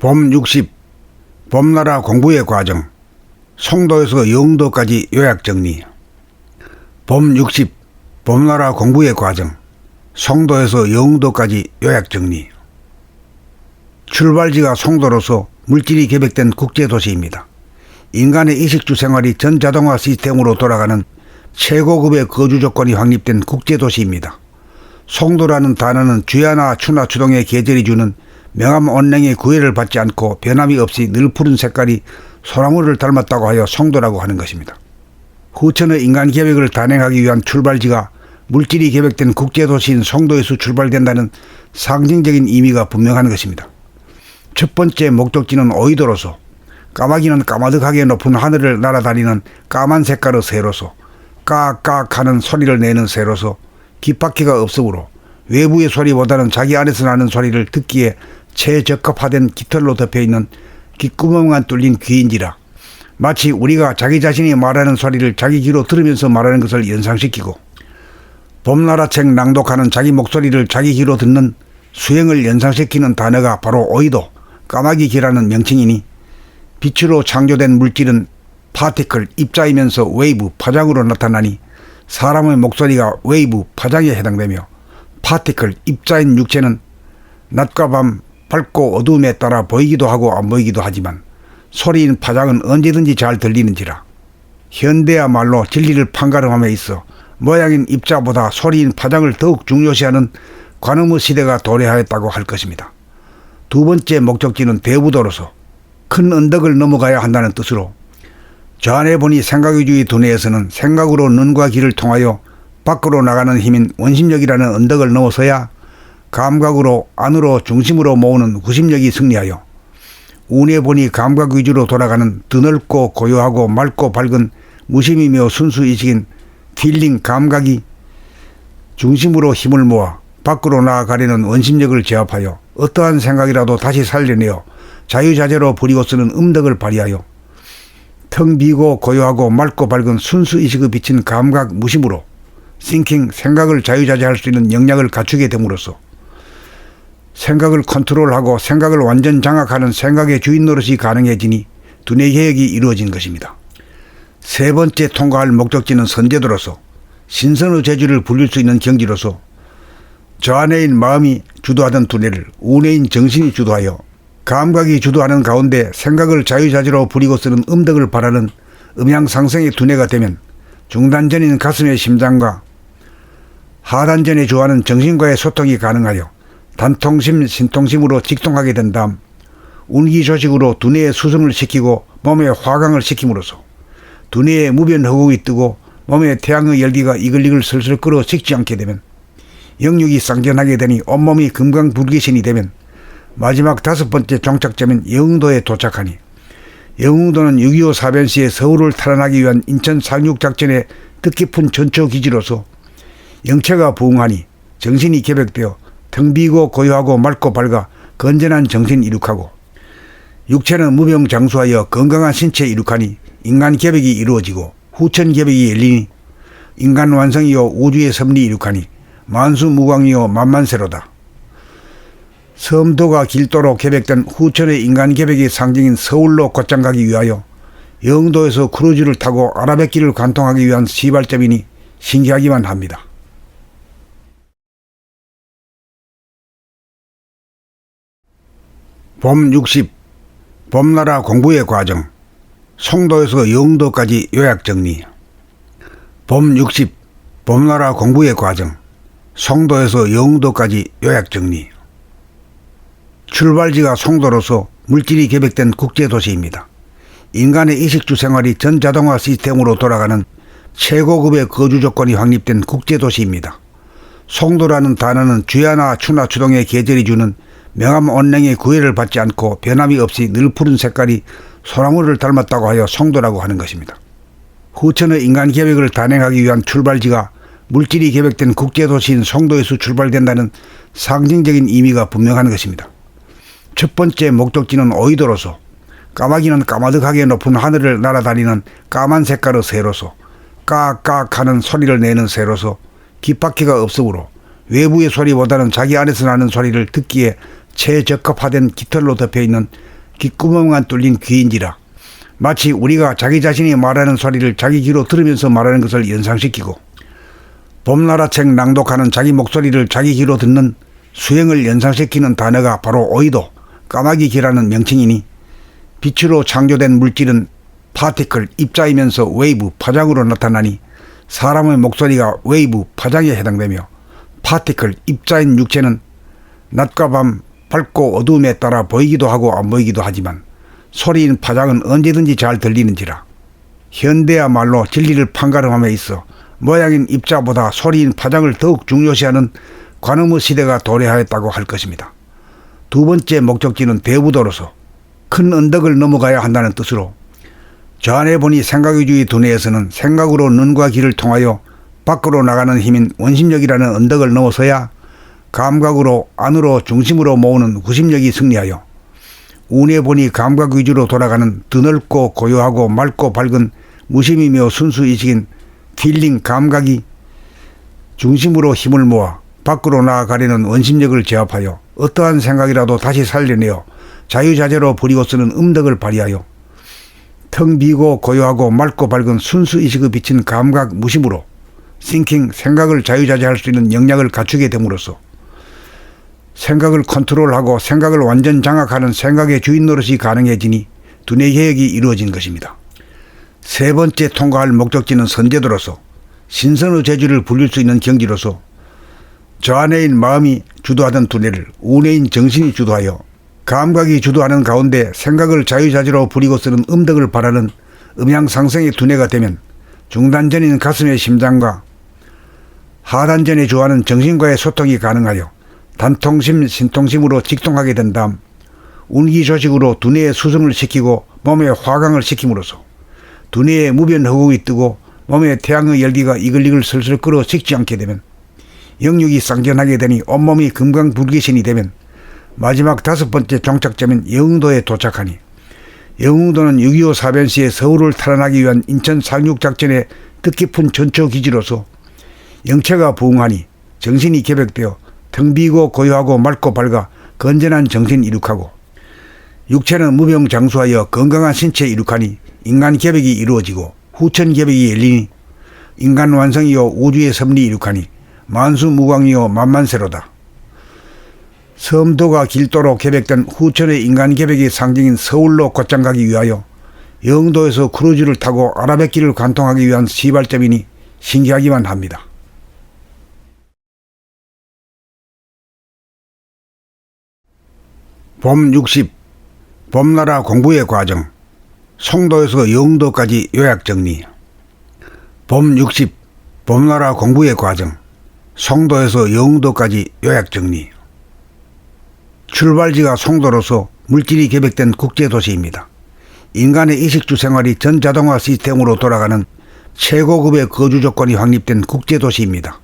봄 60. 봄나라 공부의 과정. 송도에서 영도까지 요약 정리. 봄 60. 봄나라 공부의 과정. 송도에서 영도까지 요약 정리. 출발지가 송도로서 물질이 개백된 국제도시입니다. 인간의 이식주 생활이 전자동화 시스템으로 돌아가는 최고급의 거주 조건이 확립된 국제도시입니다. 송도라는 단어는 주야나 추나 추동의 계절이 주는 명암 온냉의 구애를 받지 않고 변함이 없이 늘 푸른 색깔이 소나무를 닮았다고 하여 송도라고 하는 것입니다. 후천의 인간 계획을 단행하기 위한 출발지가 물질이 계획된 국제도시인 송도에서 출발된다는 상징적인 의미가 분명한 것입니다. 첫 번째 목적지는 오이도로서, 까마귀는 까마득하게 높은 하늘을 날아다니는 까만 색깔의 새로서, 까깍 하는 소리를 내는 새로서, 귓바퀴가 없으므로 외부의 소리보다는 자기 안에서 나는 소리를 듣기에 최적합화된 깃털로 덮여있는 귓구멍만 뚫린 귀인지라, 마치 우리가 자기 자신이 말하는 소리를 자기 귀로 들으면서 말하는 것을 연상시키고, 봄나라책 낭독하는 자기 목소리를 자기 귀로 듣는 수행을 연상시키는 단어가 바로 오이도, 까마귀 귀라는 명칭이니, 빛으로 창조된 물질은 파티클, 입자이면서 웨이브, 파장으로 나타나니 사람의 목소리가 웨이브, 파장에 해당되며, 파티클, 입자인 육체는 낮과 밤, 밝고 어두움에 따라 보이기도 하고 안 보이기도 하지만 소리인 파장은 언제든지 잘 들리는지라, 현대야말로 진리를 판가름함에 있어 모양인 입자보다 소리인 파장을 더욱 중요시하는 관음의 시대가 도래하였다고 할 것입니다. 두 번째 목적지는 대부도로서 큰 언덕을 넘어가야 한다는 뜻으로, 좌안에 보니 생각의주의 두뇌에서는 생각으로 눈과 귀를 통하여 밖으로 나가는 힘인 원심력이라는 언덕을 넘어서야 감각으로 안으로 중심으로 모으는 구심력이 승리하여, 운에 보니 감각 위주로 돌아가는 드넓고 고요하고 맑고 밝은 무심이며 순수의식인 필링 감각이 중심으로 힘을 모아 밖으로 나아가려는 원심력을 제압하여 어떠한 생각이라도 다시 살려내어 자유자재로 부리고 쓰는 음덕을 발휘하여 텅 비고 고요하고 맑고 밝은 순수의식의 비친 감각 무심으로 싱킹, 생각을 자유자재할 수 있는 역량을 갖추게 됨으로써 생각을 컨트롤하고 생각을 완전 장악하는 생각의 주인 노릇이 가능해지니 두뇌 개혁이 이루어진 것입니다. 세 번째 통과할 목적지는 선제도로서, 신선의 재주를 불릴 수 있는 경지로서, 좌뇌인 마음이 주도하던 두뇌를 우뇌인 정신이 주도하여 감각이 주도하는 가운데 생각을 자유자재로 부리고 쓰는 음덕을 바라는 음향상성의 두뇌가 되면 중단전인 가슴의 심장과 하단전에 주하는 정신과의 소통이 가능하여 단통심, 신통심으로 직통하게 된 다음 운기조식으로 두뇌의 수성을 시키고 몸의 화강을 시킴으로써 두뇌의 무변 허공이 뜨고 몸의 태양의 열기가 이글이글 슬슬 끓어 식지 않게 되면 영육이 쌍전하게 되니 온몸이 금강불귀신이 되면 마지막 다섯 번째 종착점인 영흥도에 도착하니, 영흥도는 6.25 사변 시에 서울을 탈환하기 위한 인천 상륙작전의 뜻깊은 전초기지로서 영체가 부응하니 정신이 개백되어 텅 비고 고요하고 맑고 밝아 건전한 정신 이룩하고, 육체는 무병장수하여 건강한 신체 이룩하니 인간 개백이 이루어지고 후천 개백이 열리니 인간 완성이요 우주의 섭리 이룩하니 만수무광이요 만만세로다. 섬도가 길도로 개백된 후천의 인간 개백의 상징인 서울로 곧장 가기 위하여 영도에서 크루즈를 타고 아라뱃길을 관통하기 위한 시발점이니 신기하기만 합니다. 봄 60. 봄나라 공부의 과정. 송도에서 영도까지 요약 정리. 봄 60. 봄나라 공부의 과정. 송도에서 영도까지 요약 정리. 출발지가 송도로서 물질이 개백된 국제도시입니다. 인간의 이식주 생활이 전자동화 시스템으로 돌아가는 최고급의 거주 조건이 확립된 국제도시입니다. 송도라는 단어는 주야나 추나 추동의 계절이 주는 명암 온냉의 구애를 받지 않고 변함이 없이 늘 푸른 색깔이 소나무를 닮았다고 하여 송도라고 하는 것입니다. 후천의 인간 계획을 단행하기 위한 출발지가 물질이 계획된 국제도시인 송도에서 출발된다는 상징적인 의미가 분명한 것입니다. 첫 번째 목적지는 오이도로서, 까마귀는 까마득하게 높은 하늘을 날아다니는 까만 색깔의 새로서, 까깍 하는 소리를 내는 새로서, 귓바퀴가 없으므로 외부의 소리보다는 자기 안에서 나는 소리를 듣기에 최적합화된 깃털로 덮여있는 귓구멍만 뚫린 귀인지라 마치 우리가 자기 자신이 말하는 소리를 자기 귀로 들으면서 말하는 것을 연상시키고 봄나라책 낭독하는 자기 목소리를 자기 귀로 듣는 수행을 연상시키는 단어가 바로 오이도 까마귀 귀라는 명칭이니 빛으로 창조된 물질은 파티클 입자이면서 웨이브 파장으로 나타나니 사람의 목소리가 웨이브 파장에 해당되며 파티클 입자인 육체는 낮과 밤 밝고 어두움에 따라 보이기도 하고 안 보이기도 하지만 소리인 파장은 언제든지 잘 들리는지라 현대야말로 진리를 판가름함에 있어 모양인 입자보다 소리인 파장을 더욱 중요시하는 관음의 시대가 도래하였다고 할 것입니다. 두 번째 목적지는 대부도로서 큰 언덕을 넘어가야 한다는 뜻으로 저 안에 보니 생각의주의 두뇌에서는 생각으로 눈과 귀를 통하여 밖으로 나가는 힘인 원심력이라는 언덕을 넘어서야 감각으로 안으로 중심으로 모으는 구심력이 승리하여 운에 보니 감각 위주로 돌아가는 드넓고 고요하고 맑고 밝은 무심이며 순수의식인 필링 감각이 중심으로 힘을 모아 밖으로 나아가려는 원심력을 제압하여 어떠한 생각이라도 다시 살려내어 자유자재로 부리고 쓰는 음덕을 발휘하여 텅 비고 고요하고 맑고 밝은 순수의식의 비친 감각 무심으로 싱킹 생각을 자유자재할 수 있는 역량을 갖추게 됨으로써 생각을 컨트롤하고 생각을 완전 장악하는 생각의 주인 노릇이 가능해지니 두뇌 개혁이 이루어진 것입니다. 세 번째 통과할 목적지는 선제도로서 신선의 재주를 불릴 수 있는 경지로서 저 안에인 마음이 주도하던 두뇌를 운에인 정신이 주도하여 감각이 주도하는 가운데 생각을 자유자재로 부리고 쓰는 음덕을 바라는 음양상승의 두뇌가 되면 중단전인 가슴의 심장과 하단전에 주하는 정신과의 소통이 가능하여 단통심 신통심으로 직통하게 된 다음 운기조식으로 두뇌의 수성을 시키고 몸의 화강을 시킴으로써 두뇌의 무변 허공이 뜨고 몸의 태양의 열기가 이글이글 슬슬 끓어 식지 않게 되면 영육이 쌍전하게 되니 온몸이 금강불기신이 되면 마지막 다섯 번째 종착점인 영흥도에 도착하니 영흥도는 6.25 사변 시에 서울을 탈환하기 위한 인천 상륙작전의 뜻깊은 전초기지로서 영체가 부응하니 정신이 개벽되어 텅 비고 고요하고 맑고 밝아 건전한 정신 이룩하고 육체는 무병장수하여 건강한 신체 이룩하니 인간 개벽이 이루어지고 후천 개벽이 열리니 인간 완성이요 우주의 섭리 이룩하니 만수무광이요 만만세로다. 섬도가 길도로 개벽된 후천의 인간 개벽의 상징인 서울로 곧장 가기 위하여 영도에서 크루즈를 타고 아라뱃길을 관통하기 위한 시발점이니 신기하기만 합니다. 봄 60 봄나라 공부의 과정 송도에서 영도까지 요약정리. 봄 60 봄나라 공부의 과정 송도에서 영도까지 요약정리. 출발지가 송도로서 물질이 개벽된 국제도시입니다. 인간의 이식주 생활이 전자동화 시스템으로 돌아가는 최고급의 거주 조건이 확립된 국제도시입니다.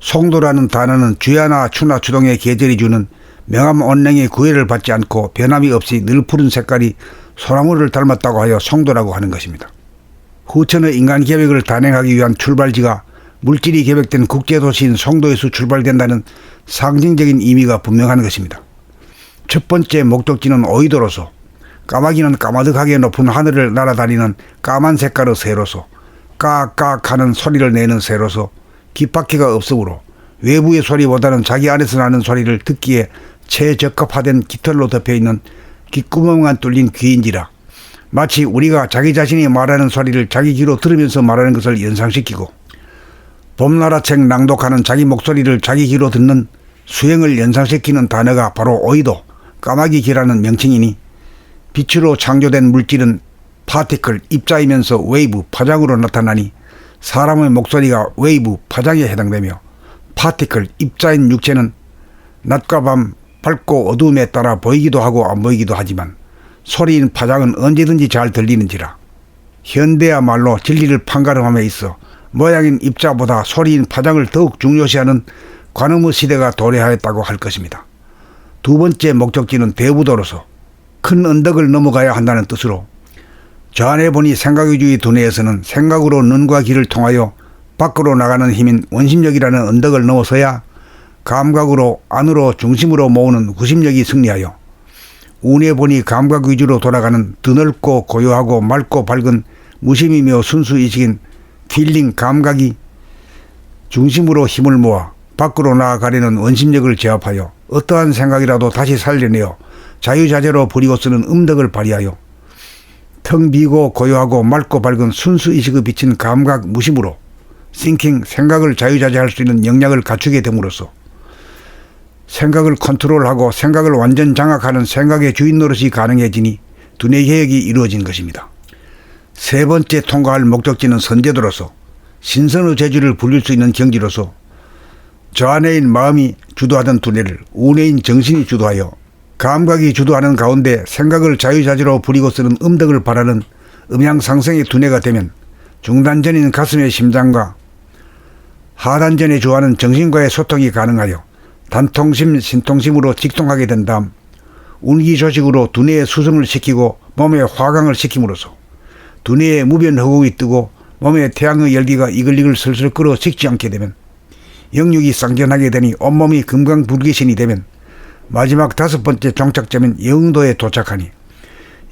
송도라는 단어는 주야나 추나 추동의 계절이 주는 명암 온냉의 구애를 받지 않고 변함이 없이 늘 푸른 색깔이 소나무를 닮았다고 하여 송도라고 하는 것입니다. 후천의 인간 개벽을 단행하기 위한 출발지가 물질이 개벽된 국제도시인 송도에서 출발된다는 상징적인 의미가 분명한 것입니다. 첫 번째 목적지는 오이도로서 까마귀는 까마득하게 높은 하늘을 날아다니는 까만 색깔의 새로서 까깍 하는 소리를 내는 새로서 귓바퀴가 없으므로 외부의 소리보다는 자기 안에서 나는 소리를 듣기에 최적합화된 깃털로 덮여있는 귓구멍만 뚫린 귀인지라 마치 우리가 자기 자신이 말하는 소리를 자기 귀로 들으면서 말하는 것을 연상시키고 봄나라책 낭독하는 자기 목소리를 자기 귀로 듣는 수행을 연상시키는 단어가 바로 오이도 까마귀 귀라는 명칭이니 빛으로 창조된 물질은 파티클 입자이면서 웨이브 파장으로 나타나니 사람의 목소리가 웨이브 파장에 해당되며 파티클 입자인 육체는 낮과 밤 밝고 어두움에 따라 보이기도 하고 안 보이기도 하지만 소리인 파장은 언제든지 잘 들리는지라 현대야말로 진리를 판가름함에 있어 모양인 입자보다 소리인 파장을 더욱 중요시하는 관음의 시대가 도래하였다고 할 것입니다. 두 번째 목적지는 대부도로서 큰 언덕을 넘어가야 한다는 뜻으로 저 안에 보니 생각의주의 두뇌에서는 생각으로 눈과 귀를 통하여 밖으로 나가는 힘인 원심력이라는 언덕을 넘어서야 감각으로 안으로 중심으로 모으는 구심력이 승리하여 운에 보니 감각 위주로 돌아가는 드넓고 고요하고 맑고 밝은 무심이며 순수의식인 필링 감각이 중심으로 힘을 모아 밖으로 나아가려는 원심력을 제압하여 어떠한 생각이라도 다시 살려내어 자유자재로 부리고 쓰는 음덕을 발휘하여 텅 비고 고요하고 맑고 밝은 순수의식의 비친 감각 무심으로 thinking 생각을 자유자재할 수 있는 역량을 갖추게 됨으로써 생각을 컨트롤하고 생각을 완전 장악하는 생각의 주인 노릇이 가능해지니 두뇌 개혁이 이루어진 것입니다. 세 번째 통과할 목적지는 선제도로서 신선의 재주를 불릴 수 있는 경지로서 저안에인 마음이 주도하던 두뇌를 우뇌인 정신이 주도하여 감각이 주도하는 가운데 생각을 자유자재로 부리고 쓰는 음덕을 바라는 음향상성의 두뇌가 되면 중단전인 가슴의 심장과 하단전에 주하는 정신과의 소통이 가능하여 단통심, 신통심으로 직통하게 된 다음 운기조식으로 두뇌의 수성을 시키고 몸의 화강을 시킴으로써 두뇌의 무변 허공이 뜨고 몸의 태양의 열기가 이글이글 슬슬 끓어 식지 않게 되면 영육이 쌍전하게 되니 온몸이 금강불기신이 되면 마지막 다섯 번째 종착점인 영흥도에 도착하니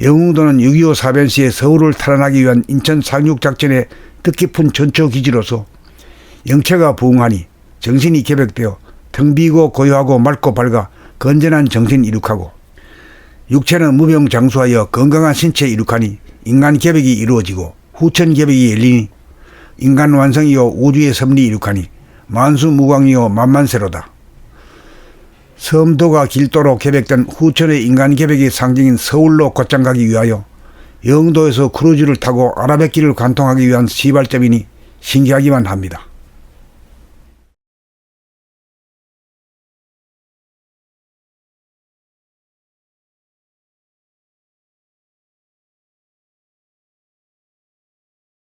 영흥도는 6.25 사변 시에 서울을 탈환하기 위한 인천 상륙작전의 뜻깊은 전초기지로서 영체가 부응하니 정신이 개벽되어 텅 비고 고요하고 맑고 밝아 건전한 정신 이룩하고 육체는 무병장수하여 건강한 신체 이룩하니 인간 개벽이 이루어지고 후천 개벽이 열리니 인간 완성이요 우주의 섭리 이룩하니 만수무광이요 만만세로다. 섬도가 길도로 개벽된 후천의 인간 개벽의 상징인 서울로 곧장 가기 위하여 영도에서 크루즈를 타고 아라뱃길을 관통하기 위한 시발점이니 신기하기만 합니다.